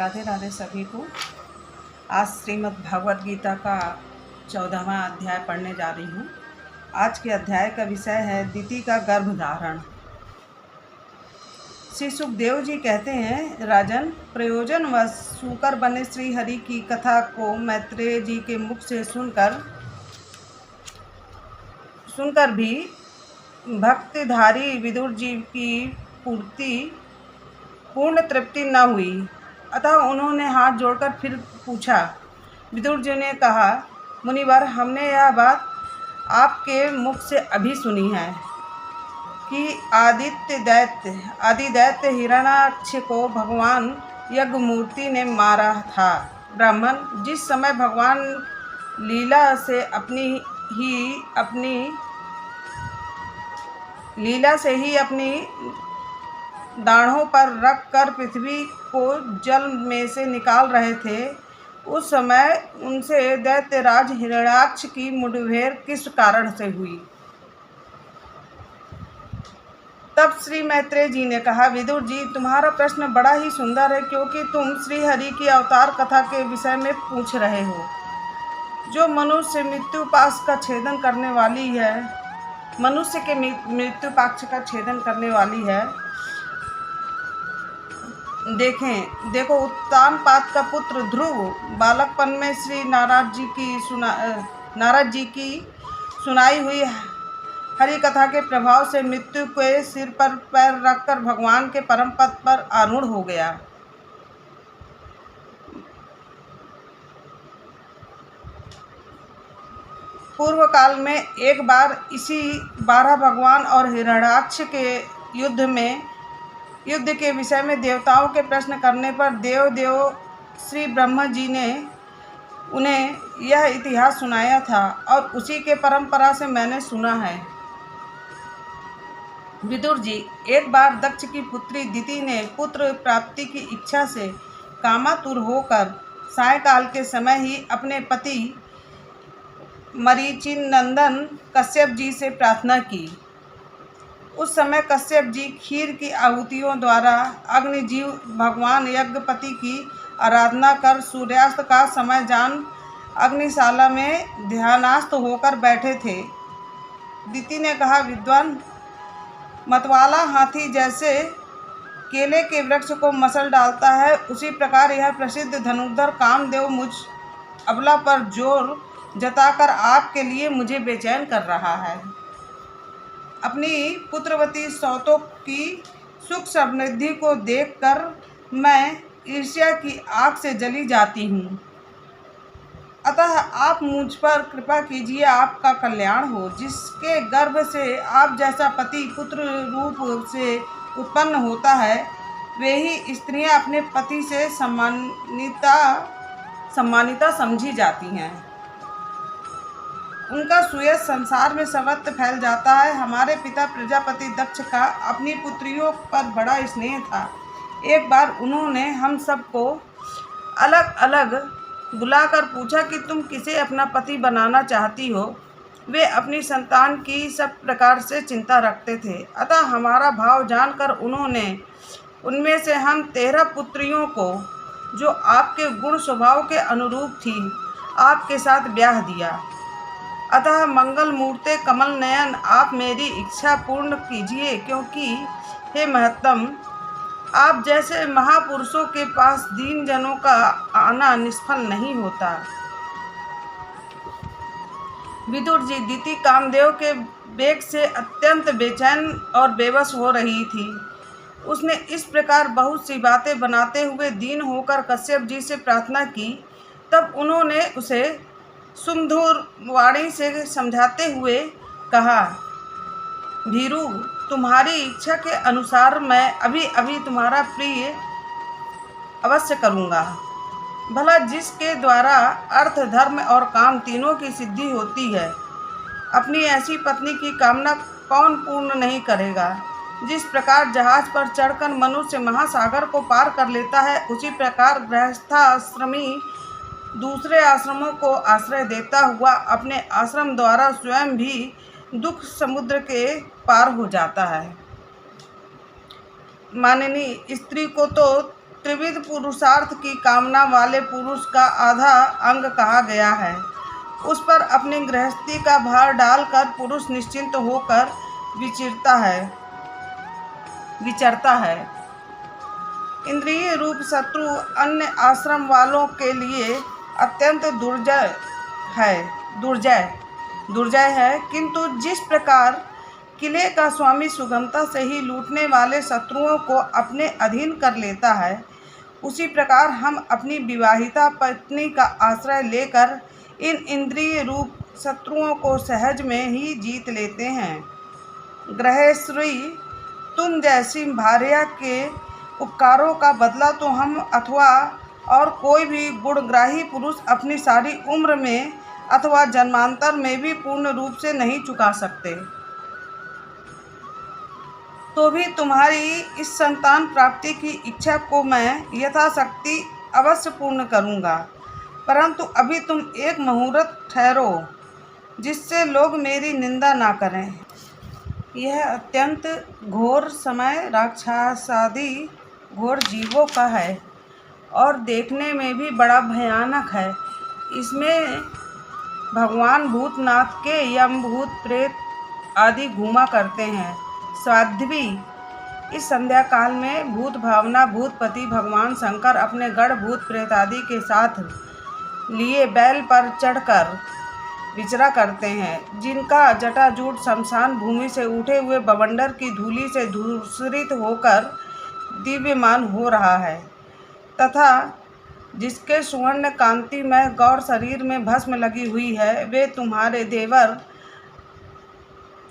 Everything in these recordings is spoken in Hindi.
राधे राधे सभी को। आज श्रीमद् भगवद गीता का 14वां अध्याय पढ़ने जा रही हूँ। आज के अध्याय का विषय है दिति का गर्भधारण। श्री सुखदेव जी कहते हैं, राजन, प्रयोजनवश सूकर बने श्री हरि की कथा को मैत्रेय जी के मुख से सुनकर भी भक्तिधारी विदुर जी की पूर्ण तृप्ति न हुई। अतः उन्होंने हाथ जोड़कर फिर पूछा। विदुर जी ने कहा, मुनिवर, हमने यह बात आपके मुख से अभी सुनी है कि आदिदैत्य हिरण्याक्ष को भगवान यज्ञमूर्ति ने मारा था। ब्राह्मण, जिस समय भगवान लीला से ही अपनी दाढ़ों पर रख कर पृथ्वी को जल में से निकाल रहे थे, उस समय उनसे दैत्यराज हिरण्याक्ष की मुठभेड़ किस कारण से हुई? तब श्री मैत्रेय जी ने कहा, विदुर जी, तुम्हारा प्रश्न बड़ा ही सुंदर है, क्योंकि तुम श्री हरि की अवतार कथा के विषय में पूछ रहे हो, जो मनुष्य मृत्यु पाश का छेदन करने वाली है, मनुष्य के मृत्यु पाक्ष का छेदन करने वाली है। देखो, उत्तानपाद का पुत्र ध्रुव बालकपन में श्री नारद जी की सुनाई हुई हरि कथा के प्रभाव से मृत्यु के सिर पर पैर रखकर भगवान के परम पद पर आरूढ़ हो गया। पूर्व काल में एक बार इसी 12 भगवान और हिरण्याक्ष के युद्ध के विषय में देवताओं के प्रश्न करने पर देव श्री ब्रह्मा जी ने उन्हें यह इतिहास सुनाया था और उसी के परंपरा से मैंने सुना है। विदुर जी, एक बार दक्ष की पुत्री दिति ने पुत्र प्राप्ति की इच्छा से कामातुर होकर सायंकाल के समय ही अपने पति मरीचि नंदन कश्यप जी से प्रार्थना की। उस समय कश्यप जी खीर की आहुतियों द्वारा अग्निजीव भगवान यज्ञपति की आराधना कर सूर्यास्त का समय जान अग्निशाला में ध्यानास्थ होकर बैठे थे। दिति ने कहा, विद्वान, मतवाला हाथी जैसे केले के वृक्ष को मसल डालता है, उसी प्रकार यह प्रसिद्ध धनुर्धर कामदेव मुझ अबला पर जोर जताकर आपके लिए मुझे बेचैन कर रहा है। अपनी पुत्रवती सौतों की सुख समृद्धि को देखकर मैं ईर्ष्या की आग से जली जाती हूँ। अतः आप मुझ पर कृपा कीजिए, आपका कल्याण हो। जिसके गर्भ से आप जैसा पति पुत्र रूप से उत्पन्न होता है, वे ही स्त्रियां अपने पति से सम्मानिता समझी जाती हैं। उनका सुयश संसार में सर्वत्र फैल जाता है। हमारे पिता प्रजापति दक्ष का अपनी पुत्रियों पर बड़ा स्नेह था। एक बार उन्होंने हम सबको अलग अलग बुलाकर पूछा कि तुम किसे अपना पति बनाना चाहती हो। वे अपनी संतान की सब प्रकार से चिंता रखते थे। अतः हमारा भाव जानकर उन्होंने उनमें से हम 13 पुत्रियों को, जो आपके गुण स्वभाव के अनुरूप थी, आपके साथ ब्याह दिया। अतः मंगल मूर्ते कमल नयन, आप मेरी इच्छा पूर्ण कीजिए, क्योंकि हे महत्तम, आप जैसे महापुरुषों के पास दीन जनों का आना निष्फल नहीं होता। विदुर जी, दिति कामदेव के वेग से अत्यंत बेचैन और बेबस हो रही थी। उसने इस प्रकार बहुत सी बातें बनाते हुए दीन होकर कश्यप जी से प्रार्थना की। तब उन्होंने उसे सुमधुर वाणी से समझाते हुए कहा, भीरू, तुम्हारी इच्छा के अनुसार मैं अभी तुम्हारा प्रिय अवश्य करूँगा। भला जिसके द्वारा अर्थ, धर्म और काम तीनों की सिद्धि होती है, अपनी ऐसी पत्नी की कामना कौन पूर्ण नहीं करेगा? जिस प्रकार जहाज पर चढ़कर मनुष्य महासागर को पार कर लेता है, उसी प्रकार गृहस्थाश्रमी दूसरे आश्रमों को आश्रय देता हुआ अपने आश्रम द्वारा स्वयं भी दुख समुद्र के पार हो जाता है। माननीय स्त्री को तो त्रिविध पुरुषार्थ की कामना वाले पुरुष का आधा अंग कहा गया है। उस पर अपनी गृहस्थी का भार डालकर पुरुष निश्चिंत होकर विचरता है। इंद्रिय रूप शत्रु अन्य आश्रम वालों के लिए अत्यंत दुर्जय है, किंतु जिस प्रकार किले का स्वामी सुगमता से ही लूटने वाले शत्रुओं को अपने अधीन कर लेता है, उसी प्रकार हम अपनी विवाहिता पत्नी का आश्रय लेकर इन इंद्रिय रूप शत्रुओं को सहज में ही जीत लेते हैं। गृहश्री, तुम जैसी भार्या के उपकारों का बदला तो हम अथवा और कोई भी गुणग्राही पुरुष अपनी सारी उम्र में अथवा जन्मांतर में भी पूर्ण रूप से नहीं चुका सकते। तो भी तुम्हारी इस संतान प्राप्ति की इच्छा को मैं यथाशक्ति अवश्य पूर्ण करूँगा, परंतु अभी तुम एक मुहूर्त ठहरो, जिससे लोग मेरी निंदा ना करें। यह अत्यंत घोर समय राक्षसादि घोर जीवों का है और देखने में भी बड़ा भयानक है। इसमें भगवान भूतनाथ के यम भूत प्रेत आदि घूमा करते हैं। साध्वी, इस संध्या काल में भूत भावना भूतपति भगवान शंकर अपने गढ़ भूत प्रेत आदि के साथ लिए बैल पर चढ़कर विचरा करते हैं, जिनका जटाजूट शमशान भूमि से उठे हुए बवंडर की धूलि से धूसरित होकर दिव्यमान हो रहा है, तथा जिसके सुवर्ण कांति में गौर शरीर में भस्म लगी हुई है, वे तुम्हारे देवर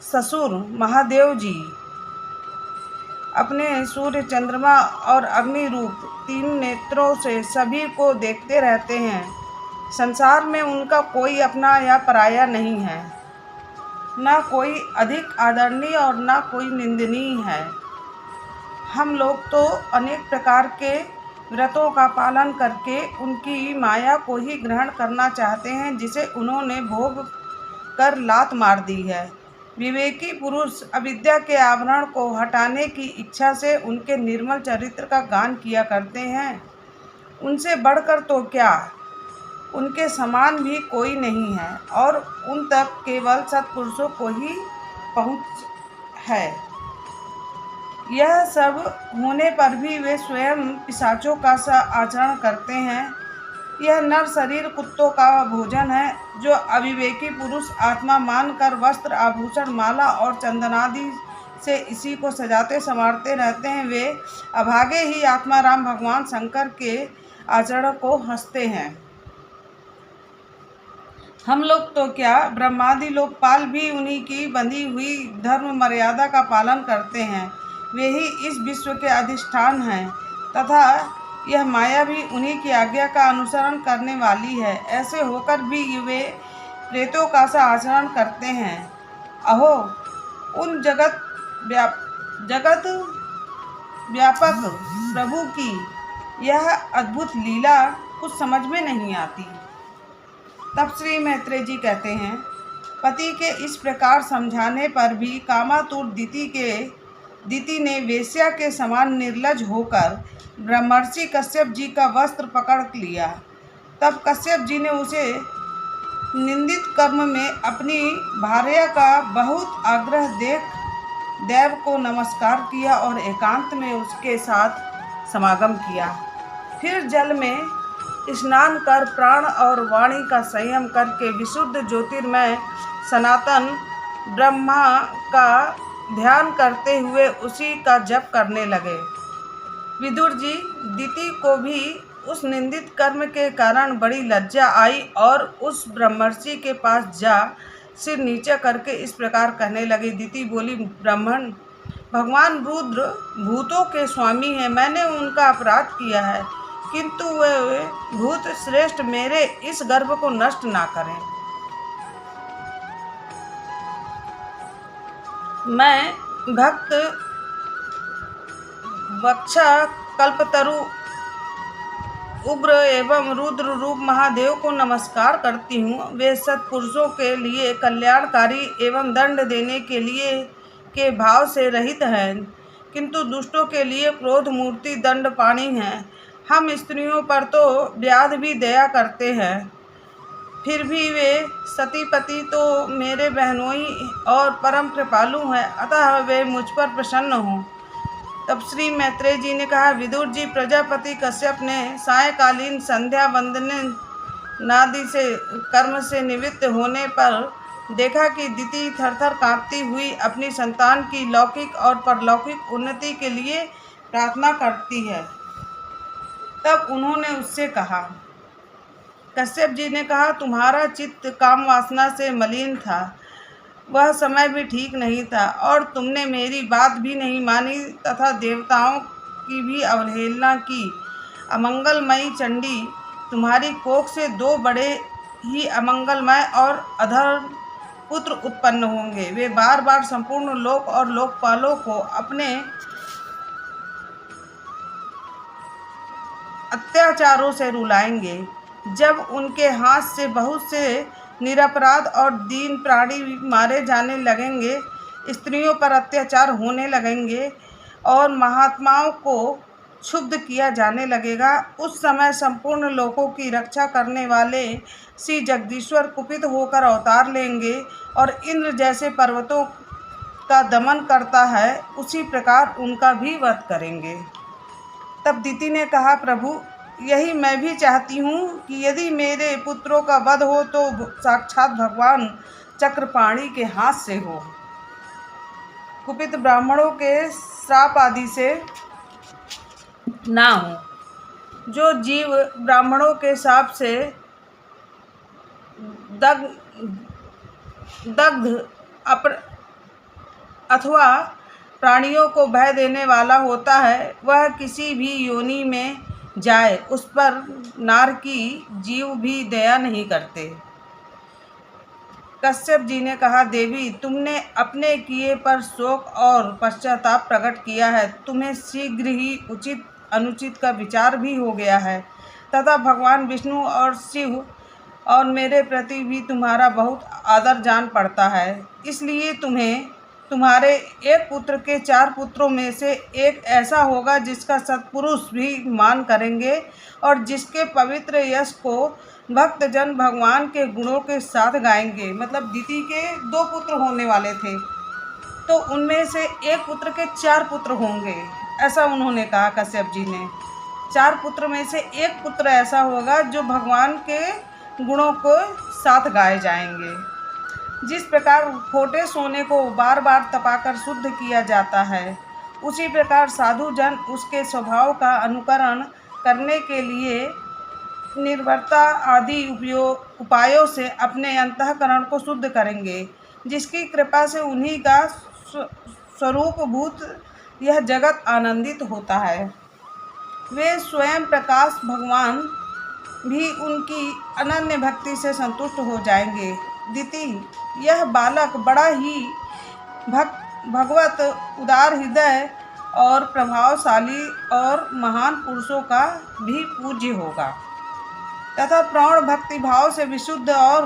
ससुर महादेव जी अपने सूर्य चंद्रमा और अग्नि रूप 3 नेत्रों से सभी को देखते रहते हैं। संसार में उनका कोई अपना या पराया नहीं है, न कोई अधिक आदरणीय और न कोई निंदनीय है। हम लोग तो अनेक प्रकार के व्रतों का पालन करके उनकी माया को ही ग्रहण करना चाहते हैं, जिसे उन्होंने भोग कर लात मार दी है। विवेकी पुरुष अविद्या के आवरण को हटाने की इच्छा से उनके निर्मल चरित्र का गान किया करते हैं। उनसे बढ़कर तो क्या, उनके समान भी कोई नहीं है और उन तक केवल सत्पुरुषों को ही पहुँच है। यह सब होने पर भी वे स्वयं पिशाचों का सा आचरण करते हैं। यह नर शरीर कुत्तों का भोजन है। जो अविवेकी पुरुष आत्मा मानकर वस्त्र आभूषण माला और चंदनादि से इसी को सजाते संवारते रहते हैं, वे अभागे ही आत्माराम भगवान शंकर के आचरण को हंसते हैं। हम लोग तो क्या, ब्रह्मादि लोकपाल भी उन्हीं की बंधी हुई धर्म मर्यादा का पालन करते हैं। वे ही इस विश्व के अधिष्ठान हैं तथा यह माया भी उन्हीं की आज्ञा का अनुसरण करने वाली है। ऐसे होकर भी वे प्रेतों का सा आचरण करते हैं। अहो, उन जगत व्यापक प्रभु की यह अद्भुत लीला कुछ समझ में नहीं आती। तब श्री मैत्रेय जी कहते हैं, पति के इस प्रकार समझाने पर भी कामातुर दिति ने वेश्या के समान निर्लज होकर ब्रह्मर्षि कश्यप जी का वस्त्र पकड़ लिया। तब कश्यप जी ने उसे निंदित कर्म में अपनी भार्या का बहुत आग्रह देख देव को नमस्कार किया और एकांत में उसके साथ समागम किया। फिर जल में स्नान कर प्राण और वाणी का संयम करके विशुद्ध ज्योतिर्मय सनातन ब्रह्मा का ध्यान करते हुए उसी का जप करने लगे। विदुर जी, दिति को भी उस निंदित कर्म के कारण बड़ी लज्जा आई और उस ब्रह्मर्षि के पास जा सिर नीचे करके इस प्रकार कहने लगी। दिति बोली, ब्राह्मण, भगवान रुद्र भूतों के स्वामी हैं। मैंने उनका अपराध किया है, किंतु वे भूत श्रेष्ठ मेरे इस गर्व को नष्ट ना करें। मैं भक्त वक्षा कल्पतरु उग्र एवं रुद्र रूप महादेव को नमस्कार करती हूँ। वे सत्पुरुषों के लिए कल्याणकारी एवं दंड देने के लिए के भाव से रहित हैं, किंतु दुष्टों के लिए क्रोध मूर्ति दंड पाणी हैं। हम स्त्रियों पर तो व्याध भी दया करते हैं, फिर भी वे सतीपति तो मेरे बहनोई और परम कृपालु हैं, अतः वे मुझ पर प्रसन्न हों। तब श्री मैत्रेय जी ने कहा, विदुर जी, प्रजापति कश्यप ने सायंकालीन संध्या वंदन नादि से कर्म से निवृत्त होने पर देखा कि दिति थरथर कांपती हुई अपनी संतान की लौकिक और परलौकिक उन्नति के लिए प्रार्थना करती है। तब उन्होंने उससे कहा, कश्यप जी ने कहा, तुम्हारा चित्त काम वासना से मलिन था, वह समय भी ठीक नहीं था और तुमने मेरी बात भी नहीं मानी तथा देवताओं की भी अवहेलना की। अमंगलमयी चंडी, तुम्हारी कोख से 2 बड़े ही अमंगलमय और अधर्म पुत्र उत्पन्न होंगे। वे बार बार संपूर्ण लोक और लोकपालों को अपने अत्याचारों से रुलाएंगे। जब उनके हाथ से बहुत से निरपराध और दीन प्राणी मारे जाने लगेंगे, स्त्रियों पर अत्याचार होने लगेंगे और महात्माओं को क्षुब्ध किया जाने लगेगा, उस समय संपूर्ण लोकों की रक्षा करने वाले श्री जगदीश्वर कुपित होकर अवतार लेंगे और इंद्र जैसे पर्वतों का दमन करता है, उसी प्रकार उनका भी वध करेंगे। तब दिति ने कहा, प्रभु, यही मैं भी चाहती हूँ कि यदि मेरे पुत्रों का वध हो तो साक्षात भगवान चक्रपाणि के हाथ से हो, कुपित ब्राह्मणों के श्राप आदि से ना हो। जो जीव ब्राह्मणों के शाप से दग्ध अथवा प्राणियों को भय देने वाला होता है, वह किसी भी योनि में जाए, उस पर नार की जीव भी दया नहीं करते। कश्यप जी ने कहा, देवी, तुमने अपने किए पर शोक और पश्चाताप प्रकट किया है। तुम्हें शीघ्र ही उचित अनुचित का विचार भी हो गया है तथा भगवान विष्णु और शिव और मेरे प्रति भी तुम्हारा बहुत आदर जान पड़ता है। इसलिए तुम्हें तुम्हारे एक पुत्र के 4 पुत्रों में से एक ऐसा होगा जिसका सत्पुरुष भी मान करेंगे और जिसके पवित्र यश को भक्तजन भगवान के गुणों के साथ गाएंगे। मतलब दिति के 2 पुत्र होने वाले थे, तो उनमें से एक पुत्र के 4 पुत्र होंगे, ऐसा उन्होंने कहा कश्यप जी ने। 4 पुत्र में से एक पुत्र ऐसा होगा जो भगवान के गुणों को साथ गाए जाएंगे। जिस प्रकार खोटे सोने को बार बार तपाकर शुद्ध किया जाता है, उसी प्रकार साधु जन उसके स्वभाव का अनुकरण करने के लिए निर्भरता आदि उपायों से अपने अंतःकरण को शुद्ध करेंगे, जिसकी कृपा से उन्हीं का स्वरूपभूत यह जगत आनंदित होता है। वे स्वयं प्रकाश भगवान भी उनकी अनन्य भक्ति से संतुष्ट हो जाएंगे। दिति, यह बालक बड़ा ही भगवत उदार हृदय और प्रभावशाली और महान पुरुषों का भी पूज्य होगा तथा प्रौढ़ भक्ति भाव से विशुद्ध और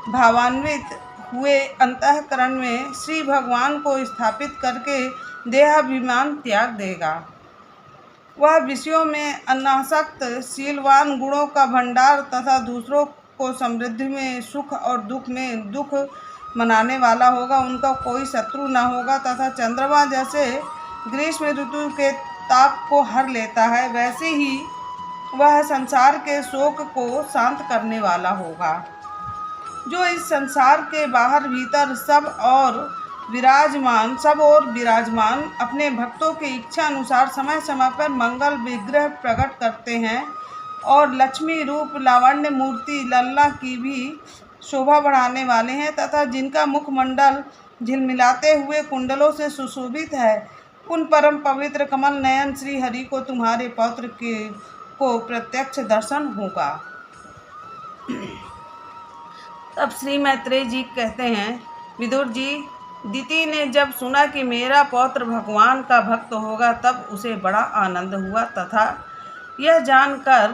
भावान्वित हुए अंतःकरण में श्री भगवान को स्थापित करके देहाभिमान त्याग देगा। वह विषयों में अनासक्त शीलवान गुणों का भंडार तथा दूसरों को समृद्धि में सुख और दुख में दुख मनाने वाला होगा। उनका कोई शत्रु न होगा तथा चंद्रमा जैसे ग्रीष्म ऋतु के ताप को हर लेता है, वैसे ही वह संसार के शोक को शांत करने वाला होगा। जो इस संसार के बाहर भीतर सब और विराजमान अपने भक्तों के इच्छा अनुसार समय समय पर मंगल विग्रह प्रकट करते हैं और लक्ष्मी रूप लावण्य मूर्ति लल्ला की भी शोभा बढ़ाने वाले हैं तथा जिनका मुखमंडल झिलमिलाते हुए कुंडलों से सुशोभित है, उन परम पवित्र कमल नयन श्री हरि को तुम्हारे पौत्र को प्रत्यक्ष दर्शन होगा। तब श्री मैत्रेय जी कहते हैं, विदुर जी, दिति ने जब सुना कि मेरा पौत्र भगवान का भक्त होगा, तब उसे बड़ा आनंद हुआ तथा यह जानकर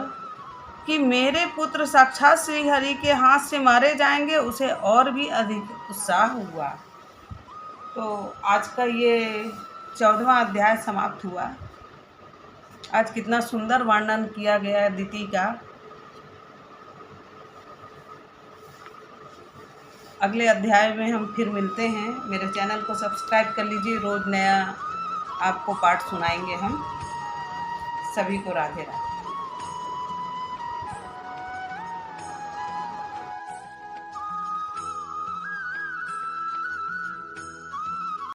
कि मेरे पुत्र साक्षात श्री हरि के हाथ से मारे जाएंगे, उसे और भी अधिक उत्साह हुआ। तो आज का ये 14वां अध्याय समाप्त हुआ। आज कितना सुंदर वर्णन किया गया है अदिति का। अगले अध्याय में हम फिर मिलते हैं। मेरे चैनल को सब्सक्राइब कर लीजिए, रोज़ नया आपको पाठ सुनाएंगे हम। सभी को राधे राधे।